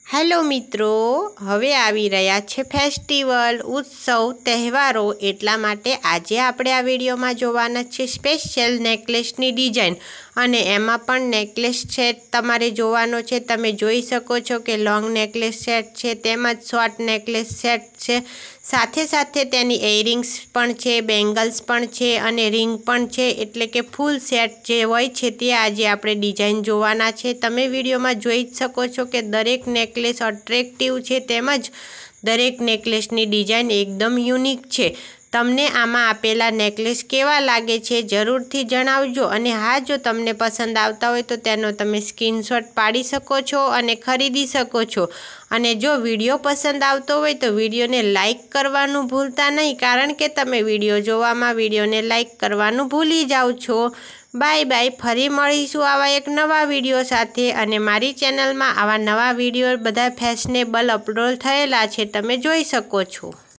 Hello मित्रों, हवे आवी रह्या छे फेस्टिवल उत्सव तहेवारो एटला माटे आजे आपणे आ विडियोमां जोवाना छे स्पेशियल नेकलेसनी डिजाइन अने एमां पण नेकलेस सेट तमारे जोवानो छे। तमे जोई शको छो के लॉन्ग नेकलेस सेट छे तेमज शॉर्ट नेकलेस सेट छे, साथे साथे तेनी इयरिंग्स पण छे, बेंगल्स पण छे अने रिंग पण छे। एटले के फूल सेट जे होय छे ते आजे आपणे डिजाइन जोवाना छे। तमे विडियोमां जोई शको छो के दरेक नेकलेस अट्रेक्टिव छे तेमज दरेक नेकलेसनी डिजाइन एकदम यूनिक छे। तमने आमां आपेला नेकलेस केवा लागे छे जरूरथी जणावजो अने हाँ, जो तमने पसंद आवता होय तो तेनो तमे स्क्रीनशॉट पाड़ी शको छो अने खरीदी शको छो। अने जो विडियो पसंद आवतो होय तो विडियोने लाइक करवानुं भूलता नहीं, कारण के तमे विडियो जोवामां विडियोने लाइक करवानुं भूली जाओ छो। Bye bye. फरी मळीशुं आवा एक नवा विडियो साथे। अने मारी चेनलमां आवा नवा विडियो बधा फैशनेबल अपलोड थयेला छे, तमे जोई शको छो।